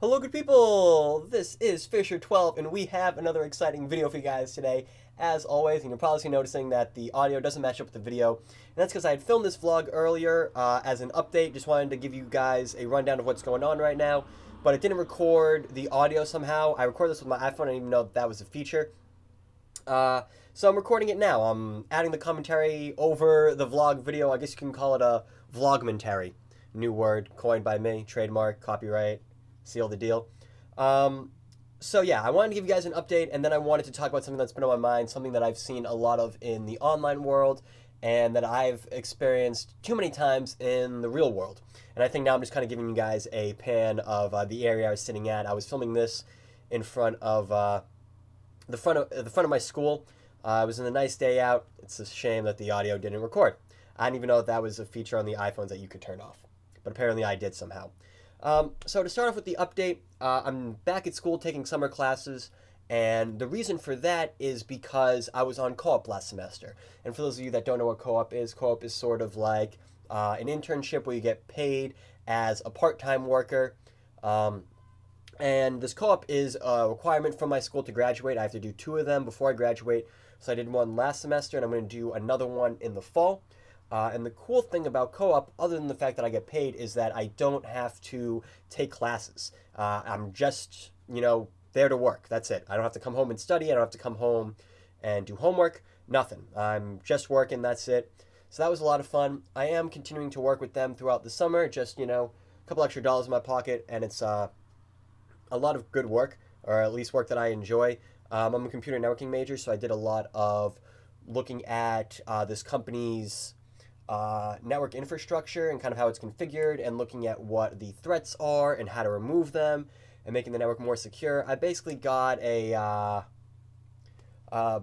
Hello good people, this is FisherTwelve and we have another exciting video for you guys today. As always, and you're probably noticing that the audio doesn't match up with the video. And that's because I had filmed this vlog earlier as an update. Just wanted to give you guys a rundown of what's going on right now. But it didn't record the audio somehow. I recorded this with my iPhone, I didn't even know that was a feature. So I'm recording it now. I'm adding the commentary over the vlog video. I guess you can call it a Vlogmentary. New word, coined by me, trademark, copyright. Seal the deal. So yeah, I wanted to give you guys an update, and then I wanted to talk about something that's been on my mind, something that I've seen a lot of in the online world, and that I've experienced too many times in the real world. And I think now I'm just kind of giving you guys a pan of the area I was sitting at. I was filming this in front of the front of my school. It was a nice day out. It's a shame that the audio didn't record. I didn't even know that was a feature on the iPhones that you could turn off, but apparently I did somehow. So to start off with the update, I'm back at school taking summer classes, and the reason for that is because I was on co-op last semester. And for those of you that don't know what co-op is sort of like an internship where you get paid as a part-time worker. And this co-op is a requirement from my school to graduate. I have to do 2 of them before I graduate. So I did one last semester, and I'm going to do another one in the fall. And the cool thing about co-op, other than the fact that I get paid, is that I don't have to take classes. I'm just, there to work. That's it. I don't have to come home and study. I don't have to come home and do homework. Nothing. I'm just working. That's it. So that was a lot of fun. I am continuing to work with them throughout the summer. Just, a couple extra dollars in my pocket, and it's a lot of good work, or at least work that I enjoy. I'm a computer networking major, so I did a lot of looking at this company's network infrastructure and kind of how it's configured, and looking at what the threats are and how to remove them and making the network more secure. I basically got a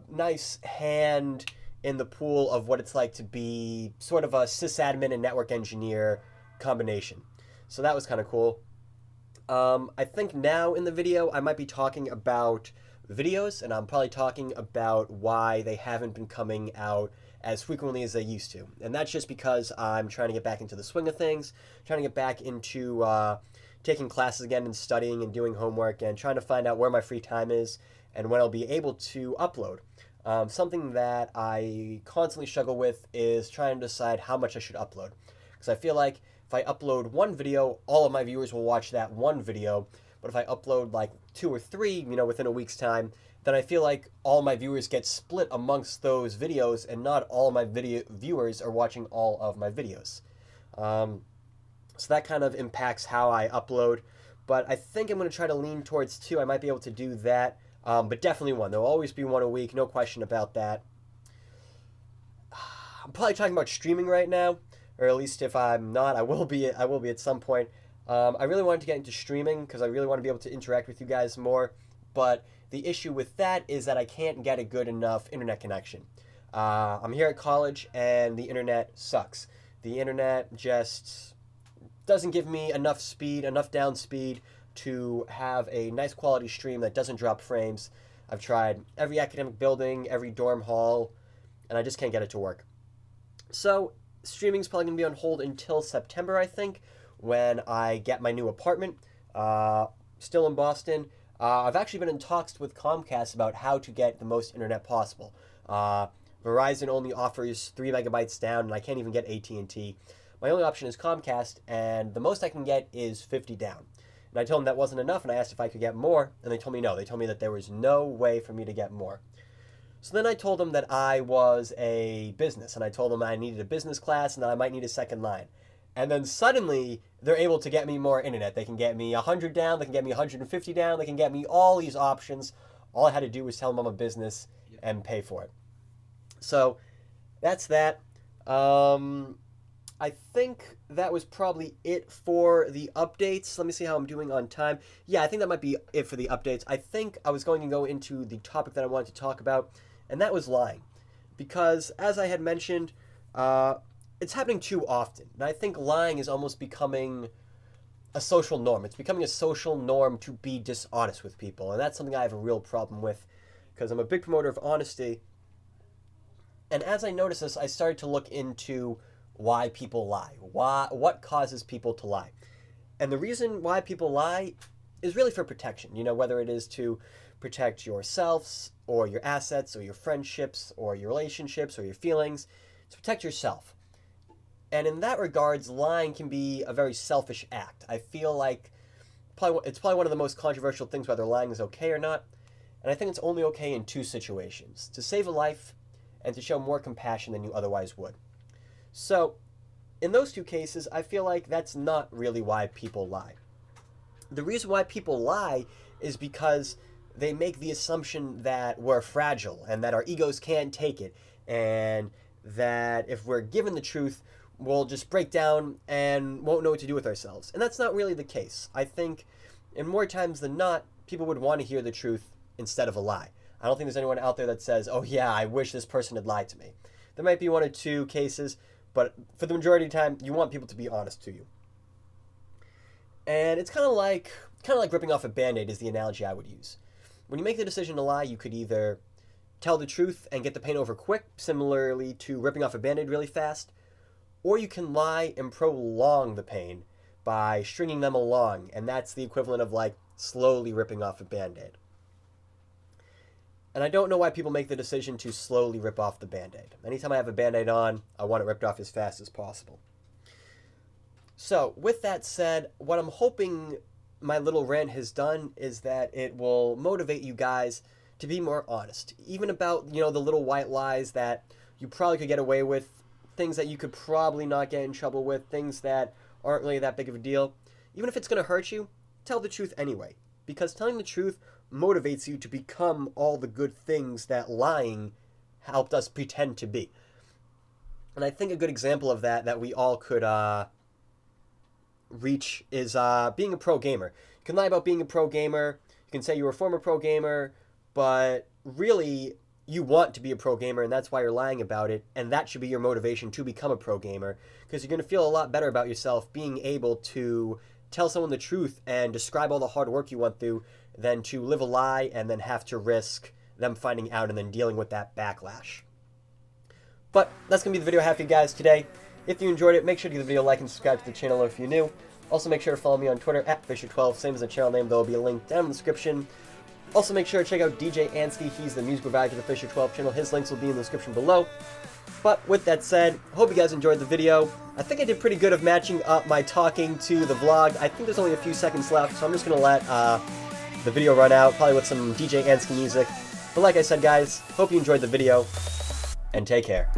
nice hand in the pool of what it's like to be sort of a sysadmin and network engineer combination. So that was kind of cool. I think now in the video I might be talking about videos, and I'm probably talking about why they haven't been coming out as frequently as they used to. And that's just because I'm trying to get back into the swing of things, trying to get back into taking classes again and studying and doing homework, and trying to find out where my free time is and when I'll be able to upload. Something that I constantly struggle with is trying to decide how much I should upload. Because I feel like if I upload one video, all of my viewers will watch that one video. But if I upload like 2 or 3, within a week's time, then I feel like all my viewers get split amongst those videos, and not all of my viewers are watching all of my videos. So that kind of impacts how I upload. But I think I'm going to try to lean towards 2. I might be able to do that. But definitely 1. There'll always be 1 a week, no question about that. I'm probably talking about streaming right now, or at least if I'm not, I will be at some point. I really wanted to get into streaming because I really want to be able to interact with you guys more. But the issue with that is that I can't get a good enough internet connection. I'm here at college, and the internet sucks. The internet just doesn't give me enough speed, enough down speed to have a nice quality stream that doesn't drop frames. I've tried every academic building, every dorm hall, and I just can't get it to work. So streaming's probably going to be on hold until September, I think, when I get my new apartment. Still in Boston. I've actually been in talks with Comcast about how to get the most internet possible. Verizon only offers 3 megabytes down, and I can't even get AT&T. My only option is Comcast, and the most I can get is 50 down. And I told them that wasn't enough, and I asked if I could get more, and they told me no. They told me that there was no way for me to get more. So then I told them that I was a business, and I told them I needed a business class and that I might need a second line. And then suddenly, they're able to get me more internet. They can get me 100 down, they can get me 150 down, they can get me all these options. All I had to do was tell them I'm a business and pay for it. So, that's that. I think that was probably it for the updates. Let me see how I'm doing on time. Yeah, I think that might be it for the updates. I think I was going to go into the topic that I wanted to talk about, and that was lying. Because, as I had mentioned, it's happening too often. And I think lying is almost becoming a social norm. It's becoming a social norm to be dishonest with people. And that's something I have a real problem with, because I'm a big promoter of honesty. And as I noticed this, I started to look into why people lie. What causes people to lie? And the reason why people lie is really for protection. You know, whether it is to protect yourselves or your assets or your friendships or your relationships or your feelings, to protect yourself. And in that regards, lying can be a very selfish act. I feel like it's probably one of the most controversial things, whether lying is okay or not. And I think it's only okay in two situations: to save a life and to show more compassion than you otherwise would. So, in those two cases, I feel like that's not really why people lie. The reason why people lie is because they make the assumption that we're fragile and that our egos can't take it, and that if we're given the truth, we'll just break down and won't know what to do with ourselves. And that's not really the case. I think in more times than not, people would want to hear the truth instead of a lie. I don't think there's anyone out there that says, oh yeah, I wish this person had lied to me. There might be one or two cases, but for the majority of the time, you want people to be honest to you. And it's kind of like ripping off a Band-Aid is the analogy I would use. When you make the decision to lie, you could either tell the truth and get the pain over quick, similarly to ripping off a Band-Aid really fast, or you can lie and prolong the pain by stringing them along, and that's the equivalent of like slowly ripping off a Band-Aid. And I don't know why people make the decision to slowly rip off the Band-Aid. Anytime I have a Band-Aid on, I want it ripped off as fast as possible. So, with that said, what I'm hoping my little rant has done is that it will motivate you guys to be more honest, even about, the little white lies that you probably could get away with, things that you could probably not get in trouble with, things that aren't really that big of a deal. Even if it's going to hurt you, tell the truth anyway, because telling the truth motivates you to become all the good things that lying helped us pretend to be. And I think a good example of that we all could reach is being a pro gamer. You can lie about being a pro gamer, you can say you were a former pro gamer, but really you want to be a pro gamer, and that's why you're lying about it, and that should be your motivation to become a pro gamer, because you're going to feel a lot better about yourself being able to tell someone the truth and describe all the hard work you went through than to live a lie and then have to risk them finding out and then dealing with that backlash. But that's going to be the video I have for you guys today. If you enjoyed it, make sure to give the video a like and subscribe to the channel if you're new. Also, make sure to follow me on Twitter at FisherTwelve, same as the channel name. There will be a link down in the description. Also, make sure to check out DJ Ansky. He's the music provider to the FisherTwelve channel. His links will be in the description below. But with that said, hope you guys enjoyed the video. I think I did pretty good of matching up my talking to the vlog. I think there's only a few seconds left, so I'm just going to let the video run out, probably with some DJ Ansky music. But like I said, guys, hope you enjoyed the video, and take care.